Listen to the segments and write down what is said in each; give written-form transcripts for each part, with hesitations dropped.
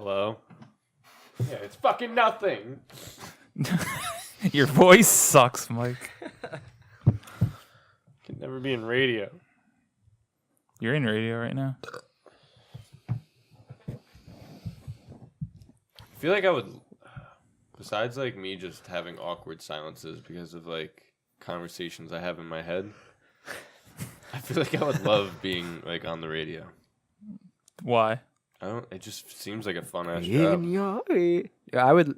Hello? Yeah, it's fucking nothing. Your voice sucks, Mike. Can never be in radio. You're in radio right now. I feel like I would, besides like me just having awkward silences because of like conversations I have in my head, I feel like I would love being like on the radio. Why? It just seems like a fun ass job. Yeah, I would,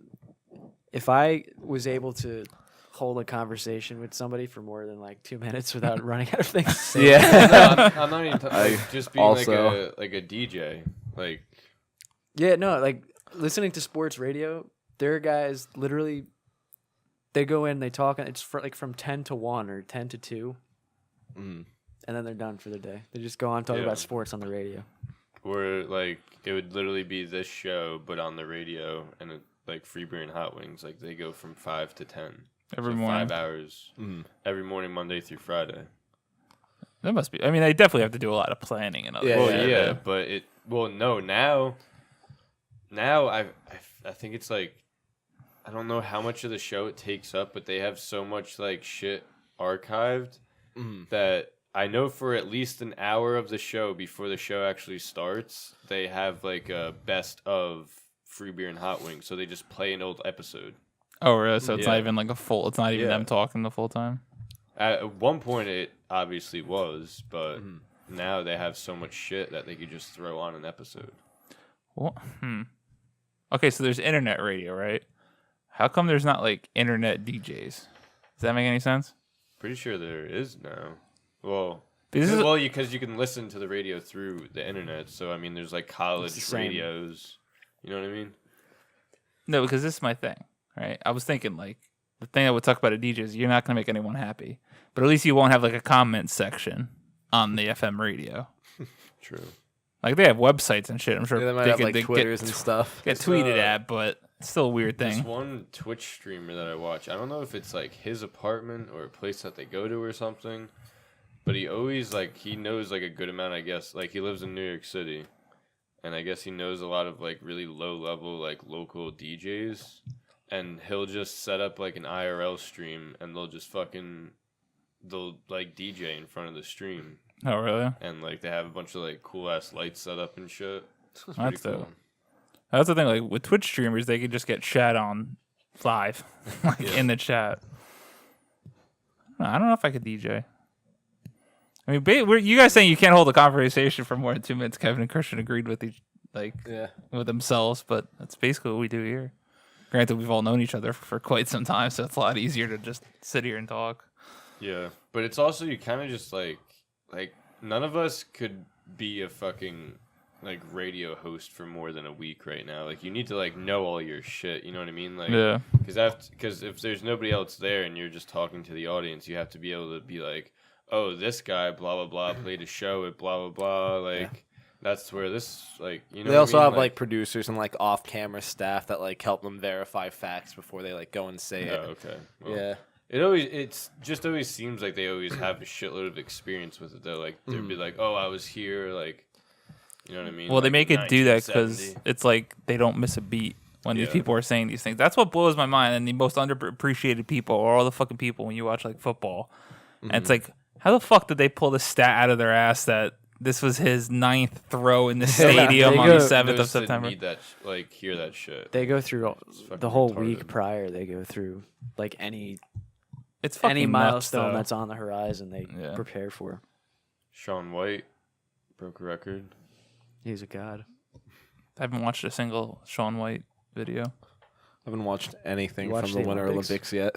if I was able to hold a conversation with somebody for more than like 2 minutes without running out of things to say. Yeah. No, I'm not even just being also, like a DJ. Like, Yeah, no, like listening to sports radio, there are guys literally, they go in, they talk, and it's like from 10 to 1 or 10 to 2, and then they're done for the day. They just go on talking about sports on the radio. where like it would literally be this show, but on the radio, and like Free Beer and Hot Wings, like they go from 5 to 10 Every morning. 5 hours every morning, Monday through Friday. That must be. I mean, they definitely have to do a lot of planning and other. Yeah, but now I think it's like, I don't know how much of the show it takes up, but they have so much like shit archived that I know for at least an hour of the show before the show actually starts, they have like a best of Free Beer and Hot Wings, so they just play an old episode. Oh, really? So it's not even like a full. It's not even them talking the full time. At one point, it obviously was, but now they have so much shit that they could just throw on an episode. What? Okay, so there's internet radio, right? How come there's not like internet DJs? Does that make any sense? Pretty sure there is now. Well, Because you can listen to the radio through the internet. So I mean, there's like college radios. You know what I mean? No, because this is my thing, right? I was thinking like the thing I would talk about a DJ is you're not gonna make anyone happy, but at least you won't have like a comment section on the FM radio. True. Like they have websites and shit. I'm sure they might have like Twitters and stuff. Get tweeted at, but it's still a weird thing. There's one Twitch streamer that I watch. I don't know if it's like his apartment or a place that they go to or something, but he always like he knows like a good amount. I guess like he lives in New York City, and I guess he knows a lot of like really low level like local DJs, and he'll just set up like an IRL stream, and they'll like DJ in front of the stream. Oh, really? And like they have a bunch of like cool ass lights set up and shit. That's dope. That's the thing. Like with Twitch streamers, they could just get chat on live, like in the chat. I don't know if I could DJ. I mean, you guys saying you can't hold a conversation for more than 2 minutes. Kevin and Christian agreed with with themselves, but that's basically what we do here. Granted, we've all known each other for quite some time, so it's a lot easier to just sit here and talk. Yeah, but it's also you kind of just like none of us could be a fucking like radio host for more than a week right now. Like you need to like know all your shit. You know what I mean? Like because if there's nobody else there and you're just talking to the audience, you have to be able to be like, oh, this guy blah blah blah played a show at blah blah blah. Like that's where this like you know. They also what I mean? have like producers and like off-camera staff that like help them verify facts before they like go and say it. Oh, okay. Well, Yeah. It just always seems like they always have a shitload of experience with it though. Like they'd be like, "Oh, I was here," like, you know what I mean? Well, like they make it do that because it's like they don't miss a beat when these people are saying these things. That's what blows my mind. And the most underappreciated people are all the fucking people when you watch like football. And it's like, how the fuck did they pull the stat out of their ass that this was his 9th throw in the stadium on the 7th of September? Need that, like, hear that shit. They go through the whole week prior. They go through like any milestone that's on the horizon. They prepare for. Shaun White broke a record. He's a god. I haven't watched a single Shaun White video. I haven't watched anything from the the Winter Olympics yet.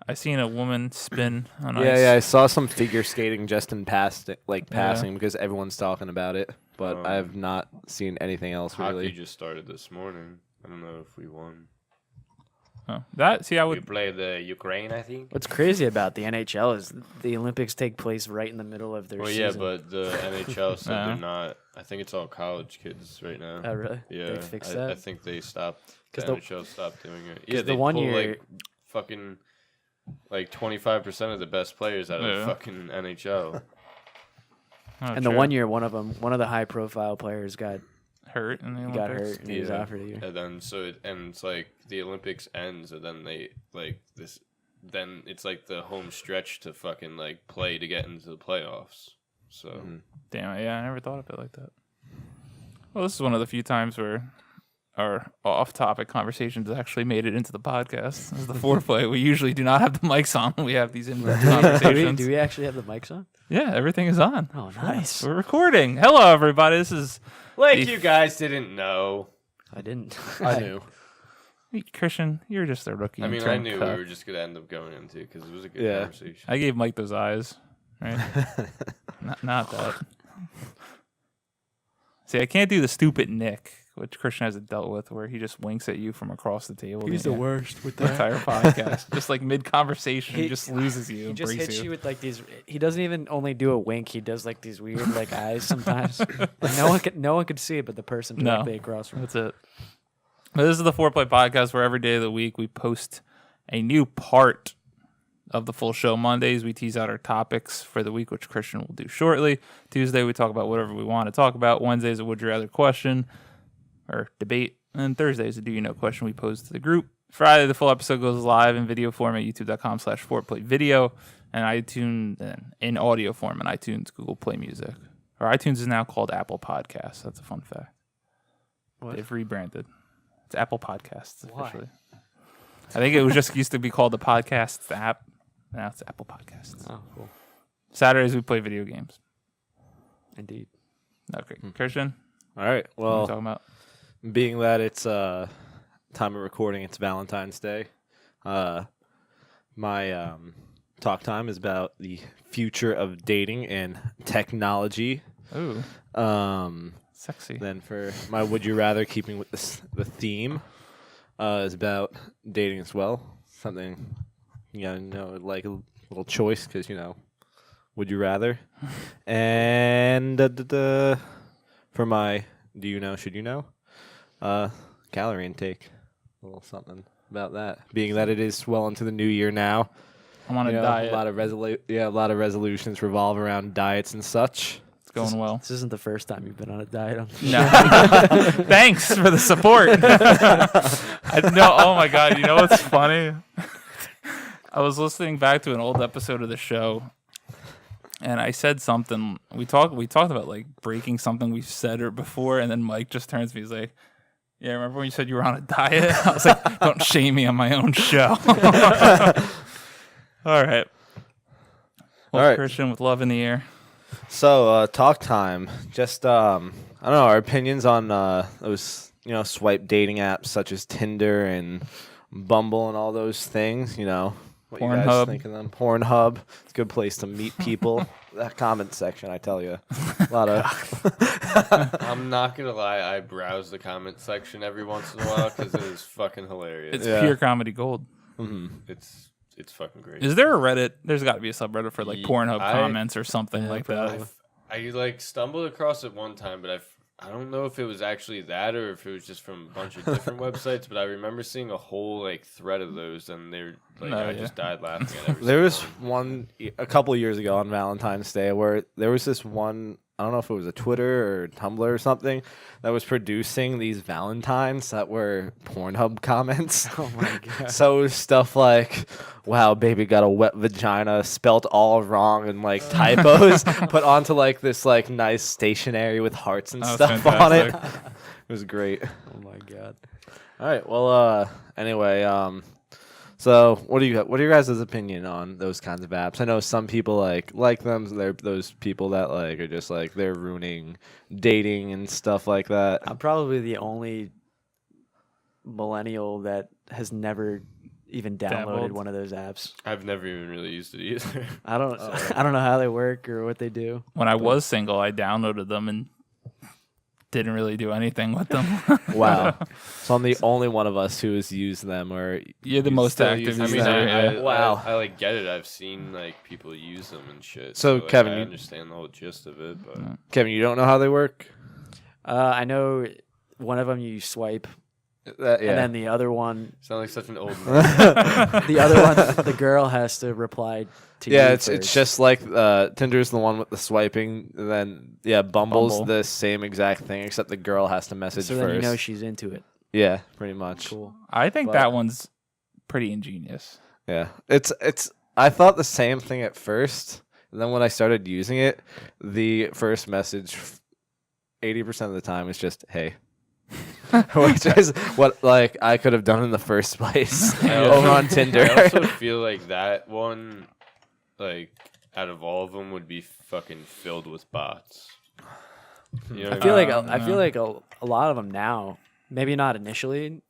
I seen a woman spin on ice. Yeah, I saw some figure skating just in passing because everyone's talking about it, but I have not seen anything else really. Hockey just started this morning. I don't know if we won. Oh, We played the Ukraine, I think. What's crazy about the NHL is the Olympics take place right in the middle of their season. Yeah, but the NHL said they're not. I think it's all college kids right now. Oh, really? Yeah, they fixed that? I think they stopped. The NHL stopped doing it. Yeah, they the one pull year, like fucking like 25% of the best players out of the fucking NHL. And the 1 year, one of the high-profile players got hurt in the He Olympics. got hurt and he was Yeah. out for the year. And then it's like the Olympics ends, and then they like this. Then it's like the home stretch to fucking like play to get into the playoffs. So Damn it, yeah, I never thought of it like that. Well, this is one of the few times where our off-topic conversations actually made it into the podcast. This is the foreplay. We usually do not have the mics on when we have these in-depth conversations. Do we actually have the mics on? Yeah, everything is on. Oh, nice. We're recording. Hello, everybody. This is like The- you guys didn't know. I didn't. I knew. Christian. You're just a rookie. I mean, I turned knew cuck. we were just gonna end up going into because it was a good Yeah. conversation. I gave Mike those eyes, right? not that. See, I can't do the stupid Nick, which Christian hasn't dealt with, where he just winks at you from across the table. worst with The entire podcast, just like mid-conversation, he He- just loses you. He and just breaks hits you with like these. He doesn't even only do a wink. He does like these weird like eyes sometimes. Like, no one could see it, but the person No. directly across from. That's it. But this is the Foreplay Podcast, where every day of the week we post a new part of the full show. Mondays, we tease out our topics for the week, which Christian will do shortly. Tuesday, we talk about whatever we want to talk about. Wednesday is a would you rather question or debate. And Thursday is a do you know question we pose to the group. Friday, the full episode goes live in video form at youtube.com/4playvideo and iTunes and in audio form in iTunes, Google Play Music. Or iTunes is now called Apple Podcasts. That's a fun fact. What? They've rebranded. It's Apple Podcasts Why? officially. I think it was just used to be called the Podcasts app. Now it's Apple Podcasts. Oh, cool. Saturdays we play video games. Indeed. Okay, Christian, All right. what are we Well, talking about? being that it's time of recording, it's Valentine's Day. My talk time is about the future of dating and technology. Ooh, sexy. Then for my would you rather, keeping with the theme, is about dating as well. Something like a little choice because would you rather. And for my do you know, should you know, calorie intake, a little something about that. Being that it is well into the new year now, I'm on a a diet. lot of resolutions revolve around diets and such. It's going well. This isn't the first time you've been on a diet. No. Thanks for the support. Oh my God. You know what's funny? I was listening back to an old episode of the show, and I said something. We talked about like breaking something we've said or before, and then Mike just turns to me. He's like, "Yeah, remember when you said you were on a diet?" I was like, "Don't shame me on my own show." All right. Well, All right. Christian with love in the air. So, talk time. Just, I don't know, our opinions on those, swipe dating apps such as Tinder and Bumble and all those things, What you guys Pornhub. think of them? Pornhub. It's a good place to meet people. That comment section, I tell you. A lot of... I'm not gonna lie, I browse the comment section every once in a while because it is fucking hilarious. It's Yeah. pure comedy gold. It's fucking great. Is there a Reddit? There's got to be a subreddit for like Ye- Pornhub I- comments or something like that. I like stumbled across it one time, but I don't know if it was actually that or if it was just from a bunch of different websites. But I remember seeing a whole like thread of those, and they're like, I just died laughing at every There was single one a couple of years ago on Valentine's Day where there was this one, I don't know if it was a Twitter or Tumblr or something, that was producing these Valentines that were Pornhub comments. Oh my god. So it was stuff like, wow, baby got a wet vagina, spelt all wrong and like typos put onto like this like nice stationery with hearts and That was stuff on it. fantastic. It was great. Oh my god. All right. Well, anyway, so what are your guys' opinion on those kinds of apps? I know some people like them. They're those people that like are just like they're ruining dating and stuff like that. I'm probably the only millennial that has never even downloaded Dabbled. one of those apps. I've never even really used it either. I don't know how they work or what they do. When I was single, I downloaded them and didn't really do anything with them. Wow. So I'm the only one of us who has used them, or You're the you most still active use I user. mean, them. I Wow. I like get it. I've seen like people use them and shit. So, like, Kevin, I you- understand the whole gist of it, but Kevin, you don't know how they work? I know one of them you swipe Yeah. And then the other one, Sound like such an old man. the other one, the girl has to reply to you it's first. just like Tinder's the one with the swiping. And then Bumble's Bumble. the same exact thing, except the girl has to message so first. then you know she's into it. Yeah, pretty much. Cool. I think But- that one's pretty ingenious. Yeah, it's. I thought the same thing at first, and then when I started using it, the first message, 80% of the time is just "Hey," which is what like I could have done in the first place over on Tinder. I also feel like that one, like out of all of them, would be fucking filled with bots. You know I what feel I like mean? I feel like a lot of them now. Maybe not initially,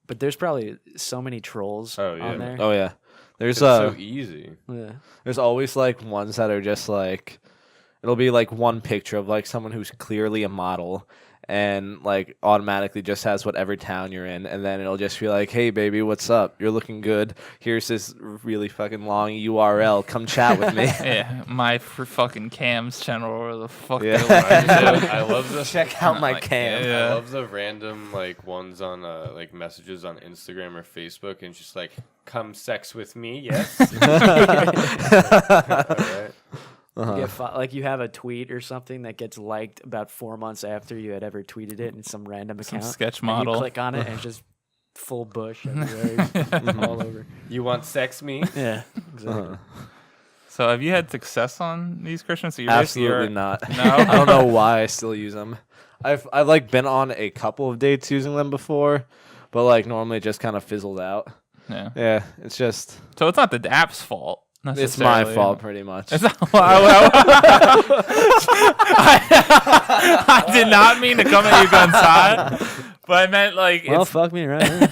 but there's probably so many trolls Oh, yeah. on there. Oh yeah, there's It's so easy. Yeah. there's always like ones that are just like it'll be like one picture of like someone who's clearly a model and like automatically just has whatever town you're in, and then it'll just be like, "Hey baby, what's up? You're looking good. Here's this really fucking long URL. Come chat with me." Yeah, my fucking Cam's channel or the fuck. Yeah. they want to I love the Check out my Like, cam. yeah. I love the random like ones on like messages on Instagram or Facebook, and just like, "Come sex with me, yes." Alright. You get like you have a tweet or something that gets liked about 4 months after you had ever tweeted it in some random Some account. sketch and model. you click on it and it's just full bush everywhere, all over. You want sex me? Yeah, exactly. So have you had success on these, Christian? So you're Absolutely not. No? I don't know why I still use them. I've like been on a couple of dates using them before, but like normally it just kind of fizzled out. Yeah. Yeah, it's just So it's not the app's fault. it's my necessarily. fault pretty much. It's not, I did not mean to come at you guns hot, but I meant like Well, it's, fuck me, right?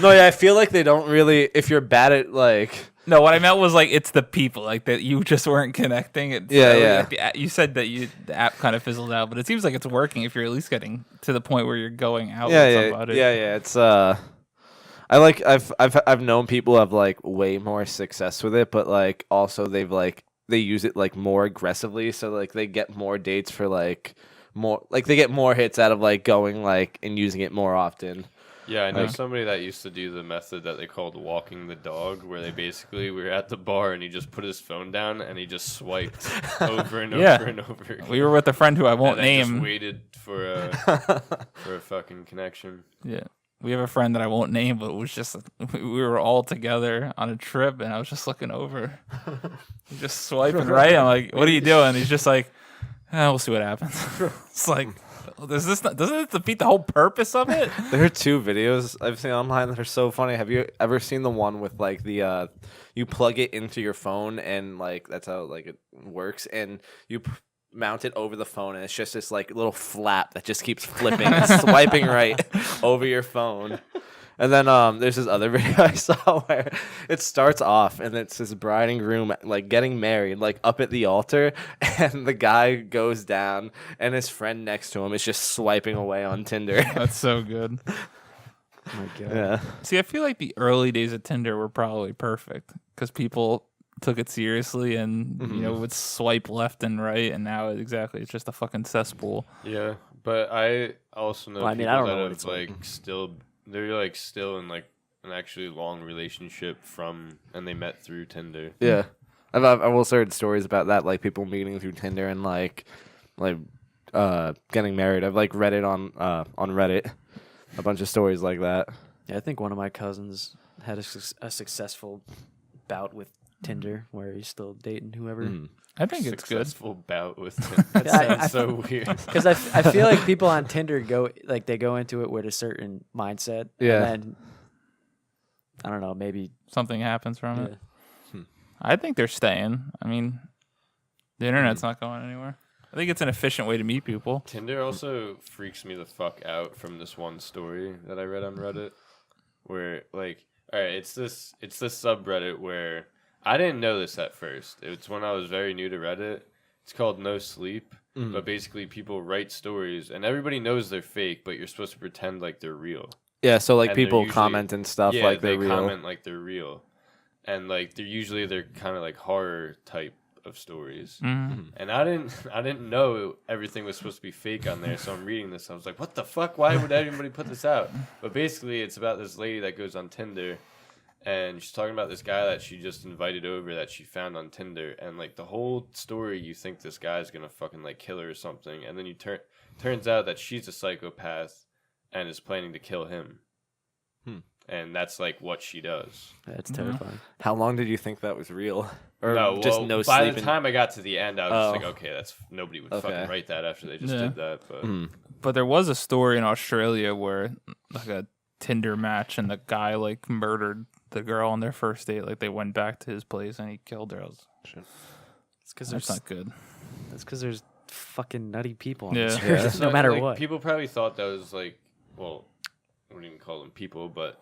No, yeah, I feel like they don't really. If you're bad at like, no. What I meant was like it's the people like that you just weren't connecting. It's, Yeah, like, yeah. you said that the app kind of fizzled out, but it seems like it's working if you're at least getting to the point where you're going out yeah, with yeah, somebody. yeah. It's I've known people have like way more success with it, but like also they use it like more aggressively, so like they get more dates for like more like they get more hits out of like going like and using it more often. Yeah, I know Like- somebody that used to do the method that they called walking the dog, where they basically we were at the bar and he just put his phone down and he just swiped over and Yeah. over and over again. We were with a friend who I won't and then just name. waited for a fucking connection. Yeah. We have a friend that I won't name, but it was just we were all together on a trip, and I was just looking over, just swiping right. I'm like, "What are you doing?" He's just like, "We'll see what happens." It's like, doesn't it defeat the whole purpose of it? There are two videos I've seen online that are so funny. Have you ever seen the one with like the you plug it into your phone and like that's how like it works, and you mount it over the phone and it's just this like little flap that just keeps flipping and swiping right over your phone. And then there's this other video I saw where it starts off and it's this bride and groom like getting married like up at the altar, and the guy goes down and his friend next to him is just swiping away on Tinder. That's so good. Oh my God. Yeah. See, I feel like the early days of Tinder were probably perfect because people took it seriously and would swipe left and right, and now it's just a fucking cesspool. Yeah, but I also know Well, I mean, people I don't that know what have it's like. they're like still in like an actually long relationship and they met through Tinder. Yeah, I've also heard stories about that, like people meeting through Tinder and like getting married. I've like read it on Reddit, a bunch of stories like that. Yeah, I think one of my cousins had a successful bout with Tinder where he's still dating whoever. I think it's good. Successful bout with Tinder. That Yeah, I sounds so weird. Because I feel like people on Tinder go into it with a certain mindset. Yeah. And then, I don't know, maybe. Something happens from Yeah. it. I think they're staying. I mean, the internet's not going anywhere. I think it's an efficient way to meet people. Tinder also freaks me the fuck out from this one story that I read on Reddit, where like, all right, it's this subreddit where I didn't know this at first. It's when I was very new to Reddit. It's called No Sleep, but basically people write stories and everybody knows they're fake, but you're supposed to pretend like they're real. Yeah, so like And they're people usually- comment and stuff Yeah, like they they're real. comment like they're real, and like they're kind of like horror type of stories, Mm-hmm. and I didn't know everything was supposed to be fake on there. So I'm reading this, I was like, what the fuck? Why would anybody put this out? But basically, it's about this lady that goes on Tinder, and she's talking about this guy that she just invited over that she found on Tinder, and like the whole story, you think this guy's gonna fucking like kill her or something, and then turns out that she's a psychopath and is planning to kill him. And that's like what she does. That's terrifying. How long did you think that was real? Or No, just well, no by sleep? the time I got to the end, I was just Oh. like, okay, that's nobody would Okay. fucking write that after they just Yeah. did that. But But there was a story in Australia where like a Tinder match and the guy like murdered the girl on their first date. Like they went back to his place and he killed her. It's because That's there's not good. that's because there's fucking nutty people on Yeah. this Yeah. earth, no matter like, what. people probably thought that was like, well, I wouldn't even call them people, but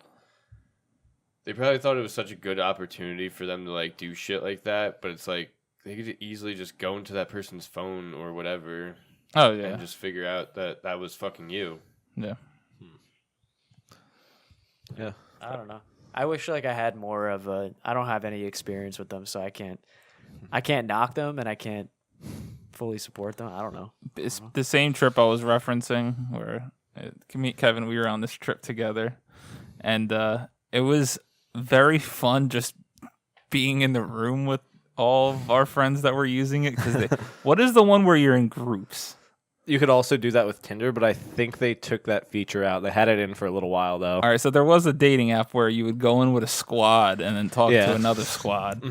they probably thought it was such a good opportunity for them to like do shit like that. But it's like they could easily just go into that person's phone or whatever Oh yeah. and just figure out that that was fucking you. Yeah. Yeah. I don't know. I wish like I had more of a. I don't have any experience with them, so I can't knock them and I can't fully support them. I don't know. It's the same trip I was referencing where me and Kevin, we were on this trip together, and it was very fun just being in the room with all of our friends that were using it. Because what is the one where you're in groups? You could also do that with Tinder, but I think they took that feature out. They had it in for a little while, though. All right, so there was a dating app where you would go in with a squad and then talk Yeah. to another squad,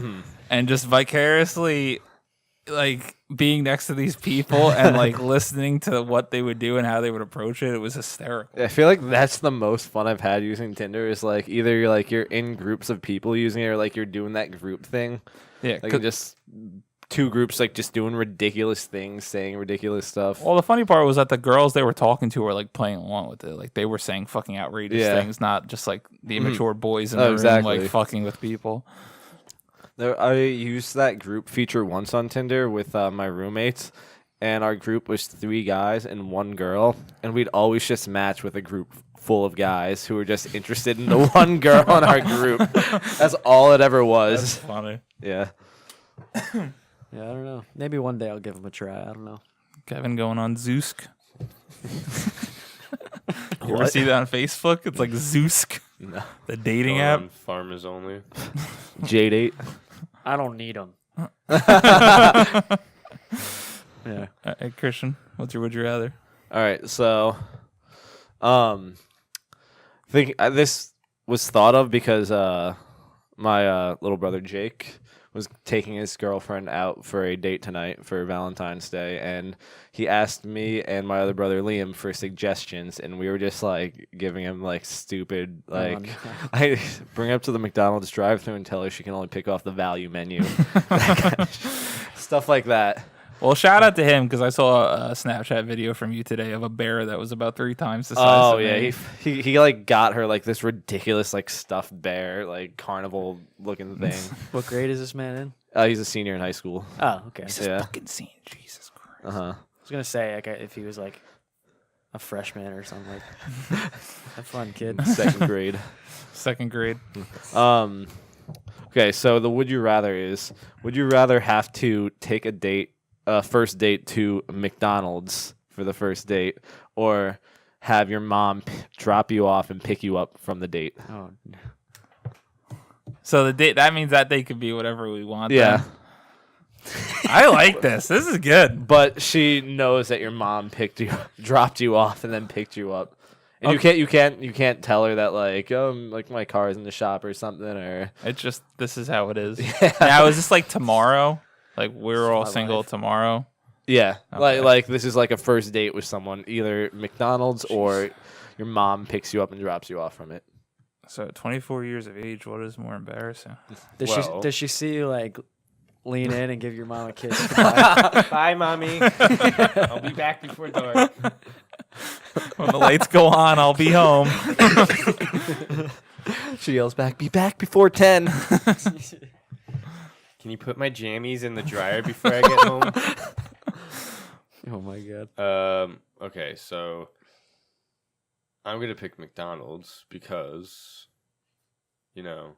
and just vicariously like being next to these people and like listening to what they would do and how they would approach it. It was hysterical. I feel like that's the most fun I've had using Tinder is like either you're in groups of people using it or like you're doing that group thing. Yeah, Like just two groups like just doing ridiculous things, saying ridiculous stuff. well, the funny part was that the girls they were talking to were like playing along with it. Like they were saying fucking outrageous Yeah. things, not just like the immature boys in Oh, the room exactly. like fucking with people. I used that group feature once on Tinder with my roommates, and our group was 3 guys and 1 girl, and we'd always just match with a group full of guys who were just interested in the one girl in our group. That's all it ever was. That's funny. Yeah. Yeah, I don't know. Maybe one day I'll give them a try. I don't know. Kevin going on Zeusk. You ever What? see that on Facebook? It's like Zeusk, No. the dating Going app. on Farmers Only. J-Date. I don't need them. Yeah. Hey, Christian, what's your would you rather? All right, so, think this was thought of because my little brother Jake was taking his girlfriend out for a date tonight for Valentine's Day, and he asked me and my other brother Liam for suggestions, and we were just like giving him like stupid like no. I bring her up to the McDonald's drive-thru and tell her she can only pick off the value menu, That kind of stuff like that. Well, shout out to him because I saw a Snapchat video from you today of a bear that was about 3 times the size. Oh of yeah, me. he like got her like this ridiculous like stuffed bear like carnival looking thing. What grade is this man in? He's a senior in high school. Oh, okay. He's I just Yeah. fucking scene. Jesus Christ. Uh huh. was gonna say like if he was like a freshman or something like. Have fun, kid. Second grade. Second grade. Okay, so the would you rather is: would you rather have to take a date, first date to McDonald's for the first date, or have your mom drop you off and pick you up from the date? Oh, So the date that means that day could be whatever we want. Yeah. then. I like this. This is good. But she knows that your mom dropped you off, and then picked you up. And Okay. you can't tell her that like my car is in the shop or something or It's just this is how it is. Now is this like tomorrow? Like we're all my single life. tomorrow. yeah Okay. like this is like a first date with someone, either McDonald's or your mom picks you up and drops you off from it. So 24 years of age. What is more embarrassing? Well- does she see you like lean in and give your mom a kiss? Goodbye? Bye, mommy. I'll be back before dark. When the lights go on, I'll be home. She yells back, "Be back before 10." Can you put my jammies in the dryer before I get home? Oh my god. Okay, so I'm gonna pick McDonald's because, you know,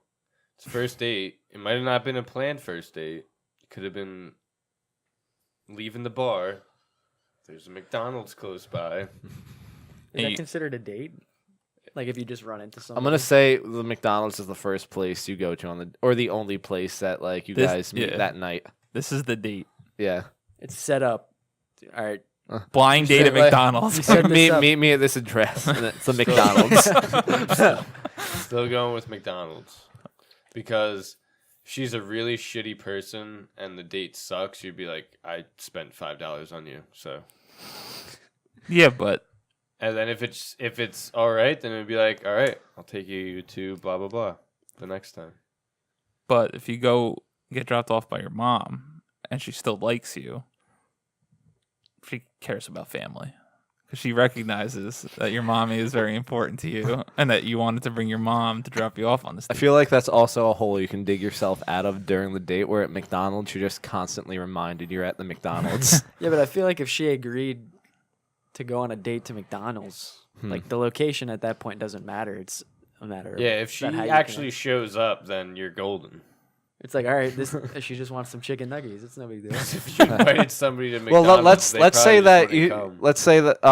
it's first date. It might have not been a planned first date. It could have been leaving the bar. There's a McDonald's close by. Is that considered a date? Like if you just run into somebody? I'm gonna say the McDonald's is the first place you go to or the only place that like you guys meet that night. This is the date. Yeah. It's set up. All right. Blind date at McDonald's. Meet me at this address. And it's the McDonald's. Still going with McDonald's. Because she's a really shitty person and the date sucks, you'd be like, I spent $5 on you, so. Yeah, but. And then if it's all right, then it'd be like, all right, I'll take you to blah, blah, blah the next time. But if you go get dropped off by your mom and she still likes you, she cares about family. Because she recognizes that your mommy is very important to you and that you wanted to bring your mom to drop you off on this date. I feel like that's also a hole you can dig yourself out of during the date, where at McDonald's you're just constantly reminded you're at the McDonald's. Yeah, but I feel like if she agreed to go on a date to McDonald's, like the location at that point doesn't matter. It's a matter of if she actually shows up, then you're golden. It's like, all right, she just wants some chicken nuggets. It's no big deal. If you invited somebody to McDonald's, well, let's say that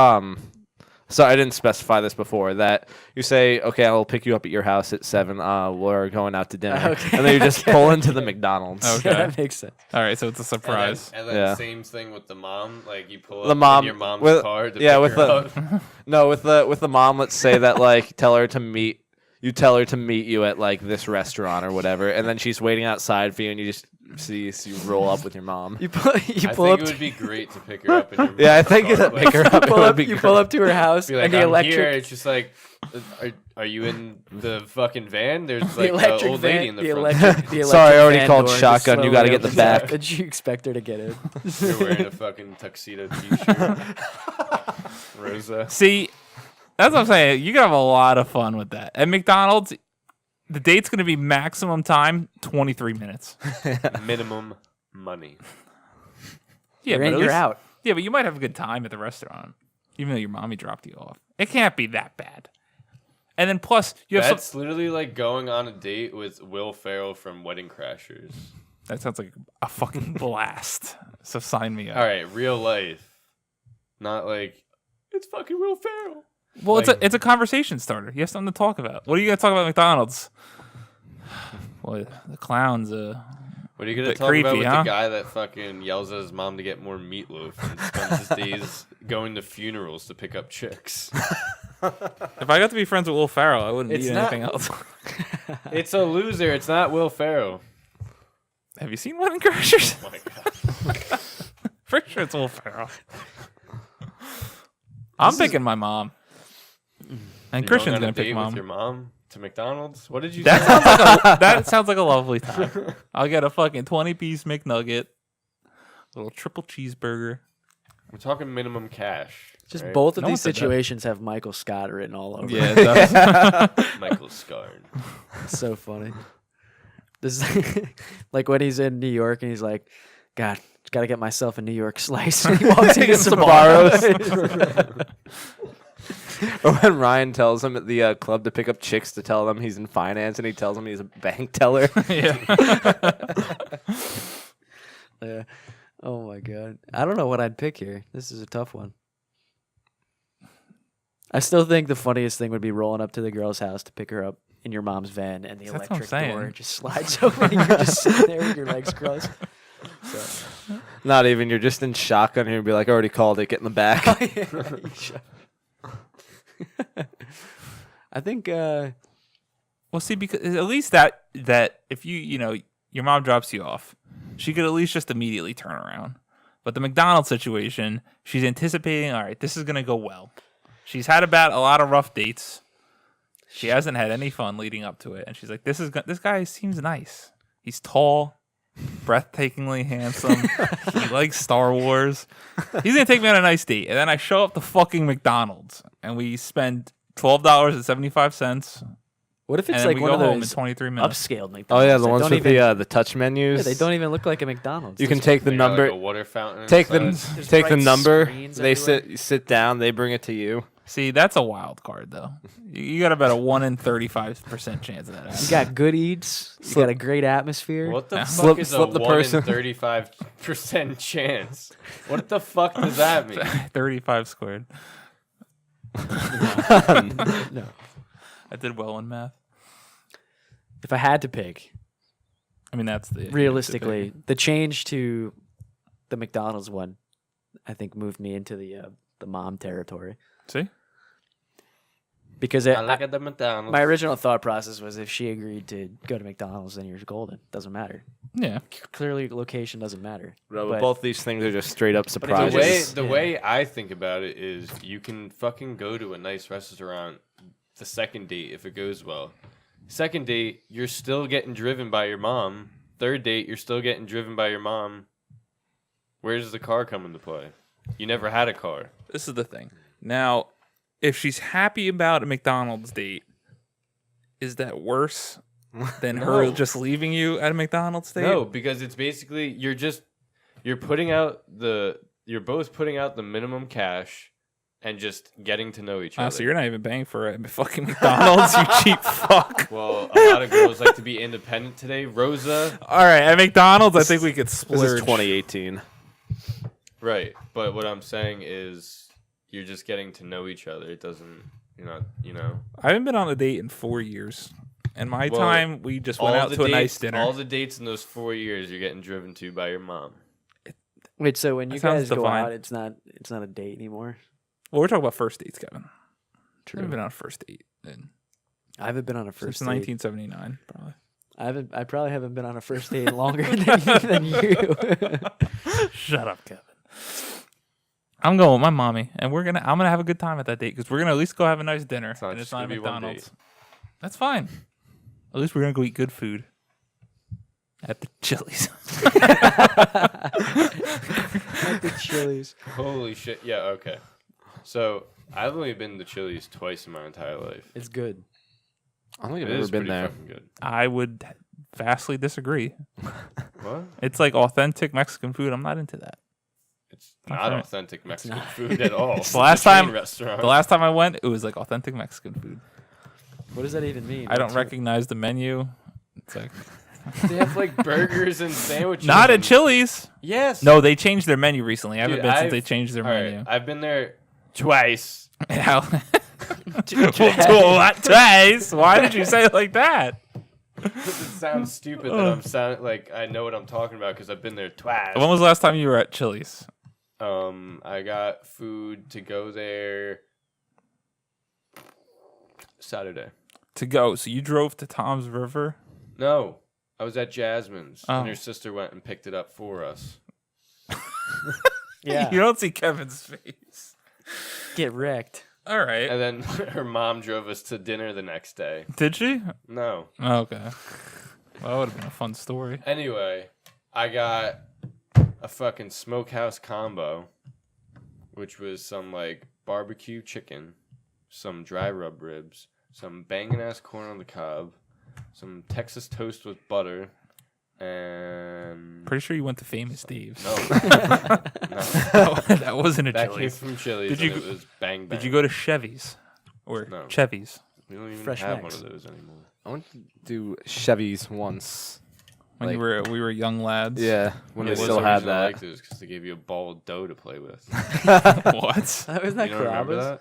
so I didn't specify this before, that you say, okay, I'll pick you up at your house at 7. We're going out to dinner, Okay. and then you just pull into the McDonald's. Okay. Yeah, that makes sense. All right, so it's a surprise. And then same thing with the mom. Like you pull The up mom in your mom's with- car to yeah, pick with her up. No, with the mom, let's say that like tell her to meet you at like this restaurant or whatever, and then she's waiting outside for you, and you just you roll up with your mom. You pull I up. think it would be great to pick her up. In your Yeah, I mom's think car, pick her up. You pull up. You pull up to her house, Be like, and the I'm electric. here. It's just like, are you in the fucking van? There's The like an electric old van, lady in the the front. electric Sorry, I already van called door just shotgun. You slowly gotta get the opens back. up. Did you expect her to get in? You're wearing a fucking tuxedo t-shirt. Rosa. See, that's what I'm saying. You can have a lot of fun with that. At McDonald's, the date's going to be maximum time 23 minutes. Minimum money. Yeah, You're in, you're out. Yeah, but you might have a good time at the restaurant, even though your mommy dropped you off. It can't be that bad. And then plus, you have That's literally like going on a date with Will Ferrell from Wedding Crashers. That sounds like a fucking blast. So sign me up. All right, real life. Not like, it's fucking Will Ferrell. Well, Like- it's a conversation starter. You have something to talk about. What are you going to talk about at McDonald's? Well, the clowns. What are you going to Bit talk creepy, about with huh? the guy that fucking yells at his mom to get more meatloaf and spends his days going to funerals to pick up chicks? If I got to be friends with Will Ferrell, I wouldn't It's need not- anything else. It's a loser. It's not Will Ferrell. Have you seen Wedding Crashers? Oh my god. Pretty sure it's Will Ferrell. I'm picking my mom. And You Christian's going on going a to pick date mom. with your mom to McDonald's? What did you That say? sounds like a lovely time. I'll get a fucking 20-piece McNugget, little triple cheeseburger. We're talking minimum cash. Just right? both of No these one said that. situations have Michael Scott written all over. Yeah, it does. Michael Scarn. It's so funny. This is like when he's in New York and he's like, God, got to get myself a New York slice. And he walks into Sbarro's. Or when Ryan tells him at the club to pick up chicks to tell them he's in finance, and he tells them he's a bank teller. Yeah. Yeah. Oh my God. I don't know what I'd pick here. This is a tough one. I still think the funniest thing would be rolling up to the girl's house to pick her up in your mom's van, and the That's what I'm electric saying. door just slides open, and you're just sitting there with your legs crossed. So. Not even. You're just in shotgun here and be like, I already called it. Get in the back. I think Well, see, because at least that if your mom drops you off, she could at least just immediately turn around. But the McDonald's situation, she's anticipating, all right, this is going to go well. She's had about a lot of rough dates. She hasn't had any fun leading up to it. And she's like, this guy seems nice. He's tall, breathtakingly handsome. He likes Star Wars. He's going to take me on a nice date. And then I show up to fucking McDonald's and we spend $12.75. what if And it's then like we one go of home in those 23 minutes. upscaled McDonald's? Oh yeah, the that ones don't with even, the touch menus. yeah, they don't even look like a McDonald's. You can Just- take the They got, number. like, a water fountain Take inside. the There's take the bright number. screens They everywhere. sit down. They bring it to you. See, that's a wild card, though. You got about a 1 in 35% chance of that happening. You got good eats. You got a great atmosphere. What the fuck Slip- is slip a the 1 person. in 35% chance? What the fuck does that mean? 35 squared. No. I did well in math. If I had to pick, I mean, that's the realistically, the change to the McDonald's one, I think moved me into the mom territory. See? Because I like at the McDonald's. my original thought process was if she agreed to go to McDonald's, then you're golden. Doesn't matter. Yeah. Clearly, location doesn't matter. Bro, But- both these things are just straight up the surprises. way I think about it is you can fucking go to a nice restaurant the second date if it goes well. Second date, you're still getting driven by your mom. Third date, you're still getting driven by your mom. Where does the car come into play? You never had a car. This is the thing. Now, if she's happy about a McDonald's date, is that worse than her No. just leaving you at a McDonald's date? No, because it's basically you're both putting out the minimum cash and just getting to know each other. So you're not even paying for a fucking McDonald's, you cheap fuck. Well, a lot of girls like to be independent today. Rosa, All right, at McDonald's, I think we could This splurge. is 2018. right? But what I'm saying is, you're just getting to know each other. It doesn't, you know. I haven't been on a date in 4 years. In my Well, time, we just went all out the to a nice dates- dinner. All the dates in those 4 years, you're getting driven to by your mom. Wait, so when That you sounds guys go divine. out, it's not a date anymore. Well, we're talking about first dates, Kevin. True. I haven't been on a first date I haven't been on a first since date. 1979, probably. I probably haven't been on a first date longer than you. Shut up, Kevin. I'm going with my mommy, and I'm gonna have a good time at that date because we're gonna at least go have a nice dinner, not and just it's not a gonna be one McDonald's. date. That's fine. At least we're gonna go eat good food at the Chili's. At the Chili's. Holy shit! Yeah, okay. So I've only been to Chili's twice in my entire life. It's good. I don't think It I've ever is been pretty there. fucking good. I would vastly disagree. What? It's like authentic Mexican food. I'm not into that. It's not Okay. authentic Mexican not. food at all. It's last a chain time- restaurant. The last time I went, it was like authentic Mexican food. What does that even mean? I don't What's- recognize the menu. It's like They have like burgers and sandwiches. not at and- Chili's. Yes. No, they changed their menu recently. I haven't Dude, been since I've- they changed their All right, menu. I've been there twice. How? What? Twice? Why did you say it like that? It sounds stupid that I'm sound like I know what I'm talking about because I've been there twice. When was the last time you were at Chili's? I got food to go there Saturday. To go. So you drove to Tom's River? No, I was at Jasmine's, Oh. and your sister went and picked it up for us. Yeah. You don't see Kevin's face. Get wrecked. All right. And then her mom drove us to dinner the next day. Did she? No. Oh, okay. Well, that would have been a fun story. Anyway, I got a fucking smokehouse combo, which was some like barbecue chicken, some dry rub ribs, some banging ass corn on the cob, some Texas toast with butter, and Pretty sure you went to Famous Dave's. no, That wasn't a that came Chili's. from Chili's. Did you and it was bang bang. Did you go to Chevy's? Or No. Chevy's? We don't even Fresh have Max. one of those anymore. I went to do Chevy's once. When Like- we were young lads? Yeah, when Yeah, they the still only had reason I that. liked it was because they gave you a ball of dough to play with. What? That was not You don't remember Carrabba's. that?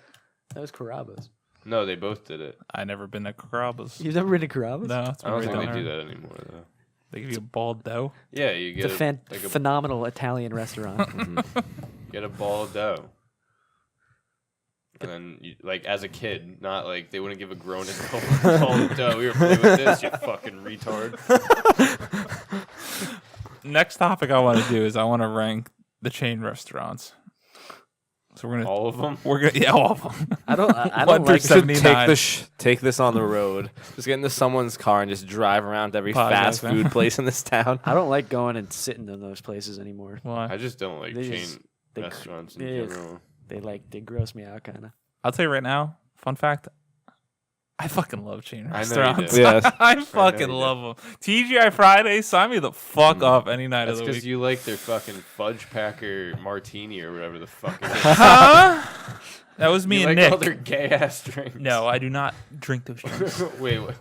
That was Carrabba's. No, they both did it. I never been to Carrabba's. You've never been to Carrabba's? No, it's I don't right think they down do there. that anymore though. They give you a bald dough. Yeah, you It's get a like phenomenal Italian restaurant. get a ball of dough. And then, you, like, as a kid, not like they wouldn't give a grown adult a ball of dough. You're playing with this, you fucking retard. Next topic I want to do is I want to rank the chain restaurants. So we're gonna All of them. all of them. I don't. I One don't through like. seven. Should 79. take this on the road. Just get into someone's car and just drive around to every Podcast, fast man. food place in this town. I don't like going and sitting in those places anymore. Why? I just don't like They chain just- they- restaurants in yeah. general. They gross me out kind of. I'll tell you right now. Fun fact. I fucking love chain I know you restaurants. do. Yes. I fucking you do. love them. TGI Friday, sign me the fuck up any night That's of the because week. you like their fucking fudge packer martini or whatever the fuck it is. Huh? That was me You and like Nick. all their gay ass drinks. No, I do not drink those drinks. Wait, what?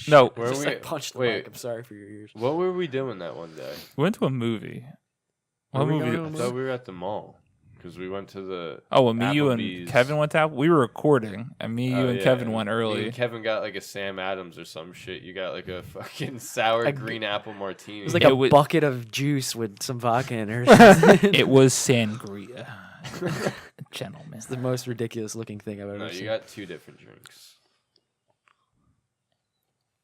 No, Where Just we? like punched the mic. I'm sorry for your ears. What were we doing that one day? we went to a movie. What Were we movie? going I thought we were at the mall because we went to the. Oh, well, me, you, and Applebee's. Kevin went out. We were recording, and me, you, Oh, and yeah, Kevin and went me early. and Kevin got like a Sam Adams or some shit. You got like a fucking sour green apple martini. It was like It a was- bucket of juice with some vodka in it. Or something. It was sangria. Gentlemen. It's the most ridiculous looking thing I've ever no, seen. you got two different drinks.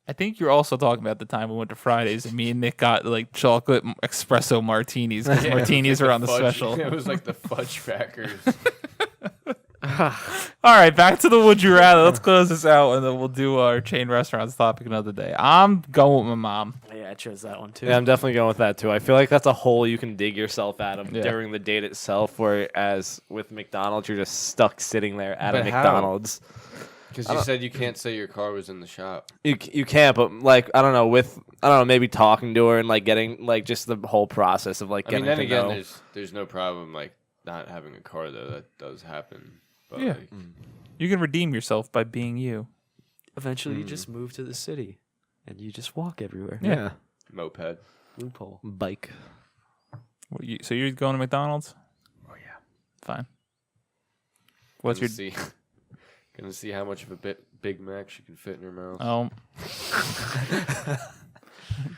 I think you're also talking about the time we went to Fridays and me and Nick got like chocolate espresso martinis because Yeah, it was martinis like are on the fudge- special. It was like the fudge crackers. All right, back to the would you rather. Let's close this out and then we'll do our chain restaurants topic another day. I'm going with my mom. Yeah, I chose that one too. Yeah, I'm definitely going with that too. I feel like that's a hole you can dig yourself out of Yeah. during the date itself. Whereas with McDonald's, you're just stuck sitting there at a But how? McDonald's. Because you said you can't say your car was in the shop. You can't, but like I don't know, maybe talking to her and like getting like just the whole process of like I mean, getting then to again, know. there's no problem like not having a car though. That does happen. But Yeah. like, You can redeem yourself by being you. Eventually, you just move to the city, and you just walk everywhere. Yeah, moped. Loophole. bike. So you're going to McDonald's? Oh yeah. Fine. What's your see? Gonna see how much of a Big Mac she can fit in her mouth.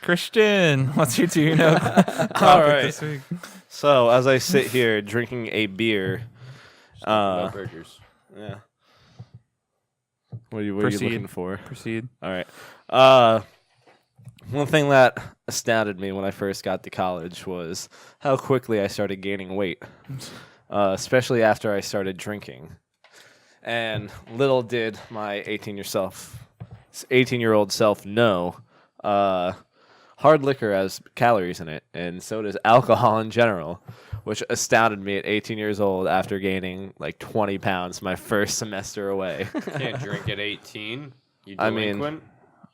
Christian? What's your do you know topic right. this week? So as I sit here drinking a beer, No burgers. yeah. What are you Proceed. looking for? Proceed. All right. One thing that astounded me when I first got to college was how quickly I started gaining weight, especially after I started drinking. And little did my 18-year-old self know, hard liquor has calories in it, and so does alcohol in general, which astounded me at 18 years old after gaining like 20 pounds my first semester away. Can't drink at 18. You I mean- delinquent?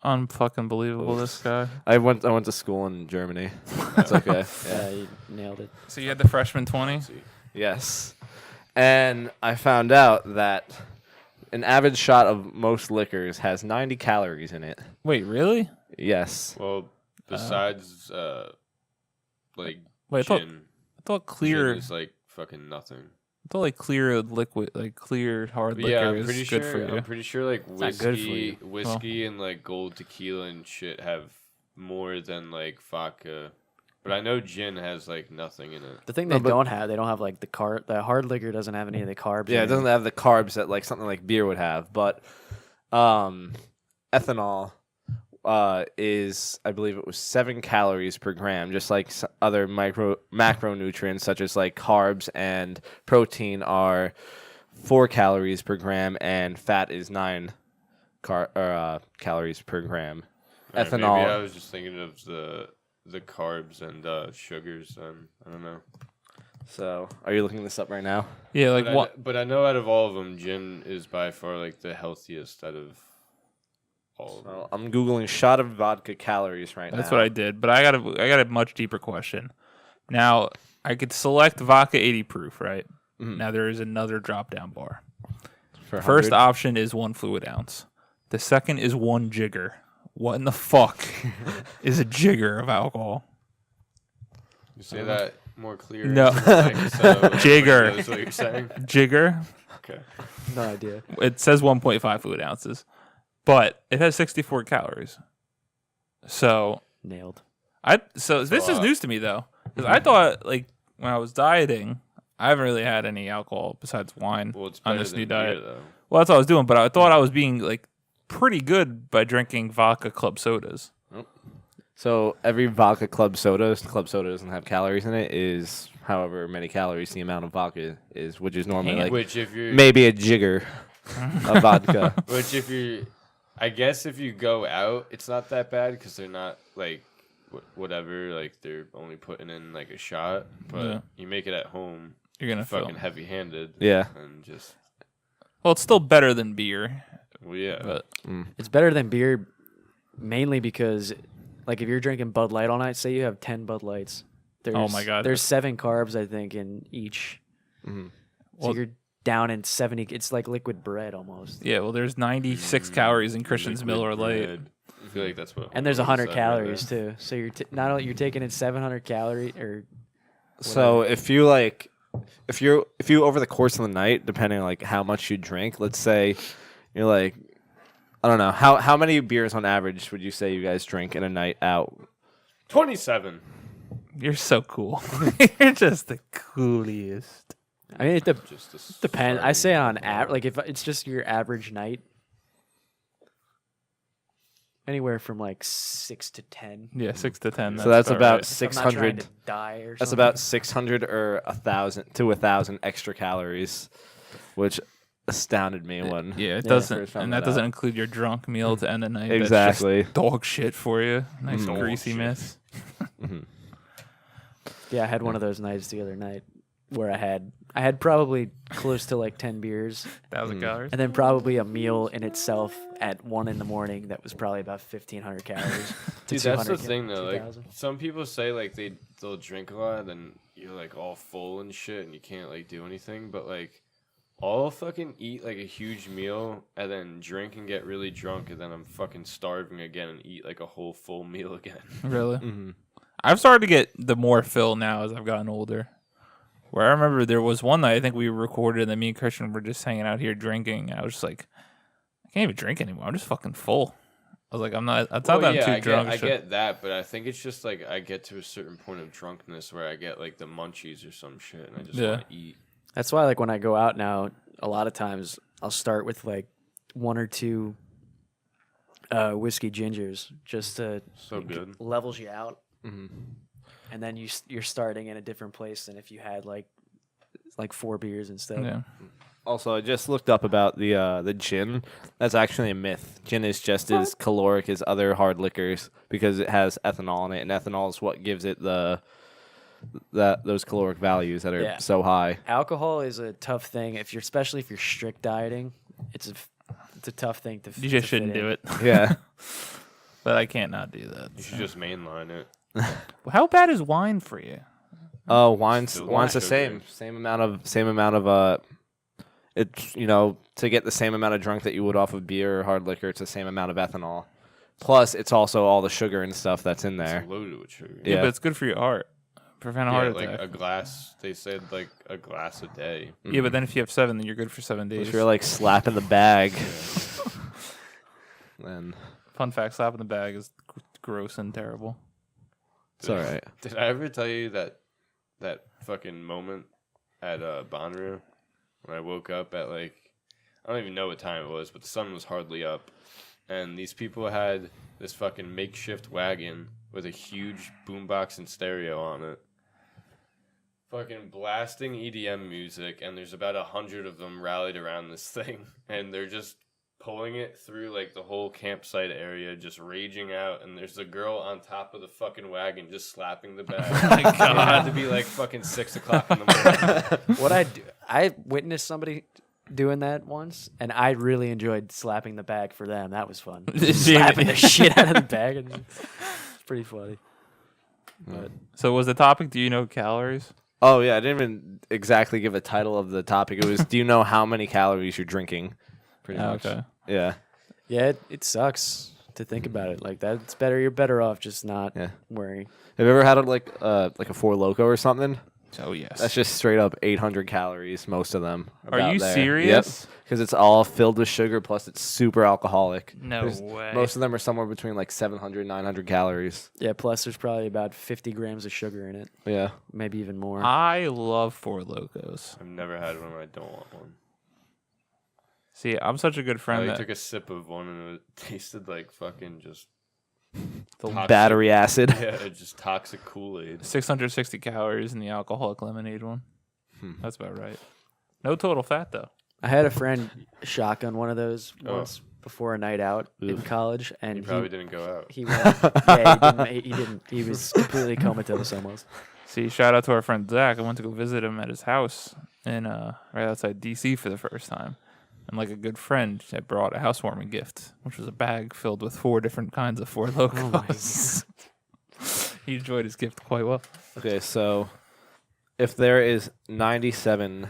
Unfucking believable, this guy. I went to school in Germany. It's okay. Yeah, you nailed it. So you had the freshman 20? Yes. And I found out that an average shot of most liquors has 90 calories in it. Wait, really? Yes. Well, besides like Wait, gin, I thought clear. gin is like fucking nothing. I thought like clear liquid, like clear hard But liquor yeah, I'm is pretty good sure. for you. I'm pretty sure like not good for whiskey, you. whiskey, and like gold tequila and shit have more than like vodka. But I know gin has like nothing in it. The thing No, they but- don't have, they don't have like the hard liquor doesn't have any of the carbs. Yeah, in it doesn't have the carbs that like something like beer would have, but ethanol is, I believe it was 7 calories per gram, just like other macronutrients such as like carbs and protein are 4 calories per gram, and fat is 9 calories per gram. Alright, Ethanol. Maybe I was just thinking of the carbs and sugars. I don't know. So, are you looking this up right now? Yeah, like But what? but I know out of all of them, gin is by far like the healthiest out of all of them. So, I'm googling shot of vodka calories right now. That's what I did. But I got a much deeper question. Now I could select vodka 80 proof, right? Mhm. Now there is another drop down bar. For First 100. option is 1 fluid ounce. The second is 1 jigger. What in the fuck is a jigger of alcohol? You say that more clear. No. into the mic so everybody Jigger. knows what you're saying. Jigger. Okay. No idea. It says 1.5 fluid ounces, but it has 64 calories. So Nailed. this is lot. news to me though, because I thought like when I was dieting, I haven't really had any alcohol besides wine Well, it's on better this than new beer, diet. though. Well, that's what I was doing, but I thought I was being like pretty good by drinking vodka club sodas. So every vodka club soda doesn't have calories in it, is however many calories the amount of vodka is, which is normally like Which if you're maybe a jigger of vodka. Which if you, I guess if you go out, it's not that bad because they're not like whatever, like they're only putting in like a shot. But Yeah. you make it at home, You're gonna feel. fucking heavy-handed. Yeah. And just Well, it's still better than beer, well, yeah. but It's better than beer, mainly because, like, if you're drinking Bud Light all night, say you have 10 Bud Lights. There's, Oh my God. There's 7 carbs, I think, in each. Mhm. So Well, you're down in 70. It's like liquid bread almost. Yeah, well, there's 96 calories in Christian's Miller Lite. Bread. I feel like that's what. And there's 100 said calories right too. So you're not only you're taking in 700 calorie or So if you like, if you over the course of the night, depending on like how much you drink, let's say you're like, I don't know, how many beers on average would you say you guys drink in a night out? 27. You're so cool. You're just the coolest. I mean, it Just a depends. I starting say on point. average, like if it's just your average night, anywhere from like 6 to 10. Yeah, 6 to 10. So that's about right. If I'm not trying 600. to die or That's something. about 600 or 1,000 to 1,000 extra calories, which astounded me when. Yeah, it Yeah. doesn't, First found and that that doesn't out. include your drunk meal to end the night. That's Exactly. just dog shit for you. Nice Dog greasy shit. mess. Yeah, I had one of those nights the other night where I had probably close to like 10 beers 1,000 calories. and then probably a meal in itself at 1 in the morning that was probably about 1,500 calories. to Dude, that's the 200 thing though. Like 2,000. some people say like they'll drink a lot, then you're like all full and shit, and you can't like do anything. But like, I'll fucking eat like a huge meal and then drink and get really drunk, and then I'm fucking starving again and eat like a whole full meal again. Really? Mhm. I've started to get the more fill now as I've gotten older. Where I remember there was one night I think we recorded and then me and Christian were just hanging out here drinking. And I was just like, I can't even drink anymore. I'm just fucking full. I was like, it's not that I'm too drunk. I get that, but I think it's just like I get to a certain point of drunkenness where I get like the munchies or some shit, and I just want to eat. That's why, like, when I go out now, a lot of times I'll start with like 1 or 2 whiskey gingers just to So good. levels you out, Mhm. and then you're starting in a different place than if you had like 4 beers instead. Yeah. Also, I just looked up about the gin. That's actually a myth. Gin is just as caloric as other hard liquors because it has ethanol in it, and ethanol is what gives it those caloric values that are Yeah. so high. Alcohol is a tough thing especially if you're strict dieting. It's a tough thing to. You just shouldn't do it. Yeah. But I can't not do that. You should just mainline it. How bad is wine for you? Oh, wine's Still the sugar. same amount of it's to get the same amount of drunk that you would off of beer or hard liquor. It's the same amount of ethanol. Plus, it's also all the sugar and stuff that's in there. It's loaded with sugar. Yeah, Yeah. but it's good for your heart. Prevent a Yeah, heart like attack. a glass. They said like a glass a day. Yeah, but then if you have 7, then you're good for 7 days. If you're like slapping the bag, then Fun fact: slapping the bag is gross and terrible. it's all right. Did I ever tell you that fucking moment at Bonnaroo when I woke up at like I don't even know what time it was, but the sun was hardly up, and these people had this fucking makeshift wagon with a huge boombox and stereo on it, fucking blasting EDM music, and there's about 100 of them rallied around this thing, and they're just pulling it through like the whole campsite area, just raging out, and there's a girl on top of the fucking wagon just slapping the bag. Oh my It had God. to be like fucking 6 o'clock in the morning. What I witnessed somebody doing that once, and I really enjoyed slapping the bag for them. That was fun. Slapping the shit out of the bag. And it's pretty funny. But So was the topic? Do you know calories? Oh yeah, I didn't even exactly give a title of the topic. It was, do you know how many calories you're drinking? Pretty much. Okay. Yeah. yeah, it sucks to think about it like that. It's better. You're better off just not Yeah. worrying. Have you ever had like a Four Loko or something? Oh yes. That's just straight up 800 calories. Most of them. Are about you there. serious? Yep. Because it's all filled with sugar. Plus, it's super alcoholic. No way. Most of them are somewhere between like 700, 900 calories. Yeah. Plus, there's probably about 50 grams of sugar in it, Yeah. maybe even more. I love Four Locos. I've never had one. I don't want one. See, I'm such a good I friend like, that took a sip of one and it tasted like fucking just the toxic- Battery acid. Yeah, just toxic Kool-Aid. 660 calories in the alcoholic lemonade one. Hmm. That's about right. No total fat though. I had a friend shotgun one of those Oh. once before a night out in college, and You probably didn't go out. he went. Yeah, he didn't. He was completely comatose almost. See, shout out to our friend Zach. I went to go visit him at his house in right outside DC for the first time. And like a good friend, I brought a housewarming gift, which was a bag filled with 4 different kinds of Four Locos. He enjoyed his gift quite well. Okay, so if there is 97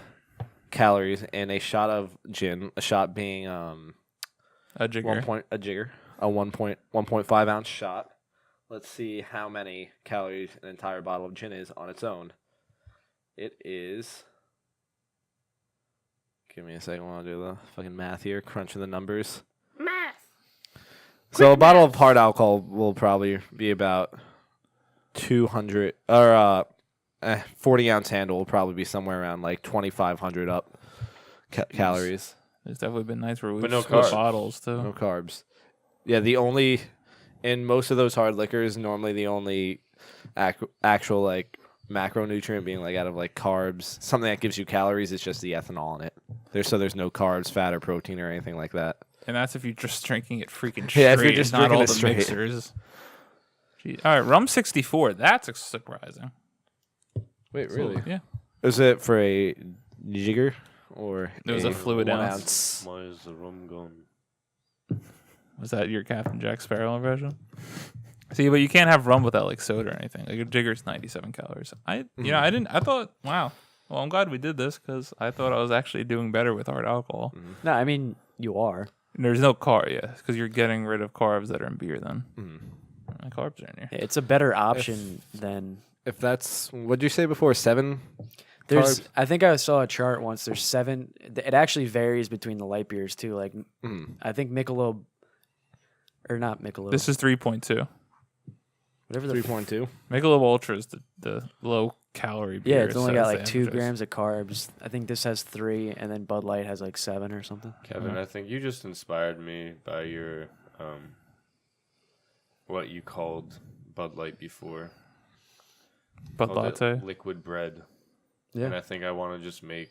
calories in a shot of gin. A shot being A jigger. 1.5 ounce shot. Let's see how many calories an entire bottle of gin is on its own. It is. Give me a second while I do the fucking math here, crunching the numbers. Math. So a bottle of hard alcohol will probably be about 200 or 40 ounce handle will probably be somewhere around like 2,500 up calories. There's definitely been nights where we've But no split carbs. bottles too. No carbs. Yeah, the only in most of those hard liquors, normally the only actual like macronutrient being like out of like carbs, something that gives you calories is just the ethanol in it. There's no carbs, fat, or protein or anything like that. And that's if you're just drinking it freaking straight. Yeah, if you're just not drinking all it the straight. mixers. Gee. All right, rum 64. That's surprising. Wait, So, yeah. Is it for a jigger or It was a fluid 1 ounce. Why is the rum gone? Was that your Captain Jack Sparrow impression? See, but you can't have rum without like soda or anything. Like a jigger's 97 calories. I thought, wow. Well, I'm glad we did this because I thought I was actually doing better with hard alcohol. No, I mean you are. And there's no carb, yeah, because you're getting rid of carbs that are in beer. Then carbs are in here. It's a better option than. If that's what'd you say before? 7. There's. Carbs? I think I saw a chart once. There's 7. It actually varies between the light beers too. Like I think Michelob, or not Michelob. This is 3.2. whatever the 3.2. Michelob Ultra is the low calorie beer. Yeah, it's only so got it's like the 2 Andros. grams of carbs. I think this has 3, and then Bud Light has like 7 or something. Kevin, I think you just inspired me by your what you called Bud Light before. Bud Called it Latte. liquid bread. Yeah. And I think I want to just make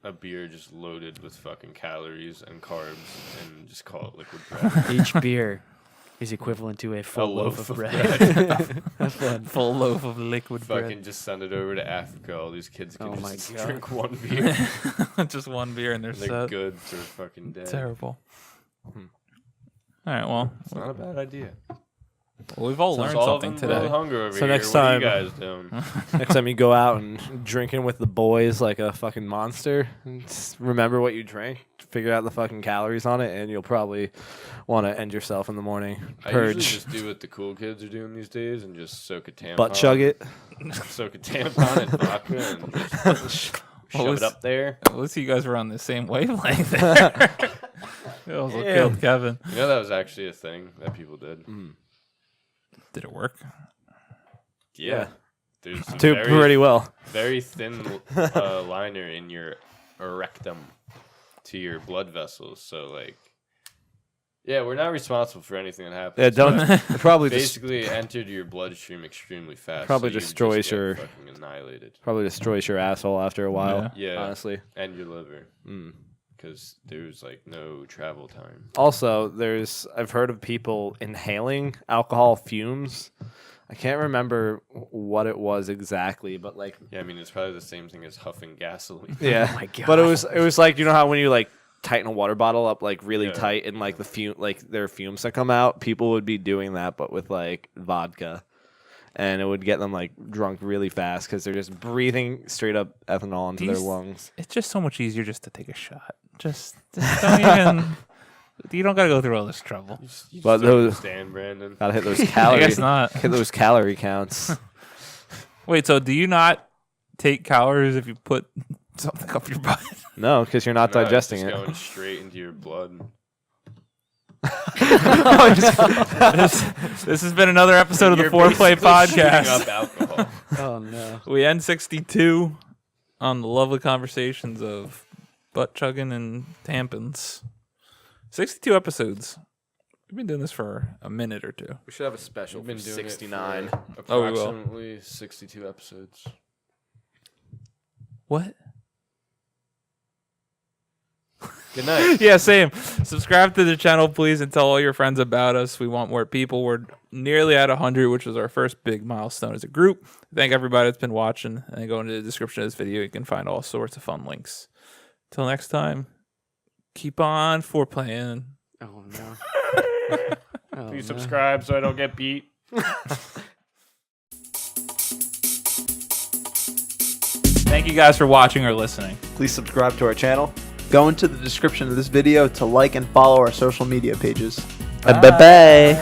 a beer just loaded with fucking calories and carbs and just call it liquid bread. Each beer is equivalent to a full loaf of bread. That's fun. Full loaf of liquid Fucking just send it over to Africa. All these kids can Oh my just God. drink one beer. bread. Just one beer and they're They're set. good for fucking day. Terrible. All right, well, It's not a bad idea. we've all learned something today. Hunger over So here. next what time- are you guys doing? Next time you go out and drinking with the boys like a fucking monster, just remember what you drank, figure out the fucking calories on it, and you'll probably want to end yourself in the morning. I usually Purge. just do what the cool kids are doing these days and just soak a tampon. Butt chug it. Soak a tampon in vodka and just shove was- it up there. At least you guys were on the same wavelength there. It also killed Kevin. You know that was actually a thing that people did. Did it work? Yeah. There's a Do pretty well. very thin liner in your rectum to your blood vessels. So, like, yeah, we're not responsible for anything that happens. Yeah, don't. but It probably basically it entered your bloodstream extremely fast. Probably so you destroys just get your- fucking annihilated. probably destroys your asshole after a while. Yeah. Honestly. And your liver. Because there's, like, no travel time. Also, I've heard of people inhaling alcohol fumes. I can't remember what it was exactly, but like Yeah, I mean, it's probably the same thing as huffing gasoline. yeah. my God. But it was like, you know how when you like tighten a water bottle up like really Yeah. tight and like there are fumes that come out, people would be doing that but with like vodka. And it would get them like drunk really fast because they're just breathing straight up ethanol into their These- lungs. It's just so much easier just to take a shot. Just don't even. You don't gotta go through all this trouble. You just But don't those- understand, Brandon. Gotta hit those I calories. guess not. Hit those calorie counts. Wait, so do you not take calories if you put something up your butt? No, because you're not No, it's digesting just it. going straight into your blood. This has been another episode of the You're Foreplay basically shooting Podcast. up alcohol. Oh no. We end 62 on the lovely conversations of butt chugging and tampons. 62 episodes. We've been doing this for a minute or two. We should have a special We've been for doing 69. it for Oh, we will. approximately 62 episodes. What? Good night. Yeah, same. Subscribe to the channel, please, and tell all your friends about us. We want more people. We're nearly at 100, which is our first big milestone as a group. Thank everybody that's been watching. And go into the description of this video. You can find all sorts of fun links. Till next time, keep on foreplaying. Oh no. Oh, Please no. subscribe so I don't get beat. Thank you guys for watching or listening. Please subscribe to our channel. Go into the description of this video to like and follow our social media pages. Bye-bye.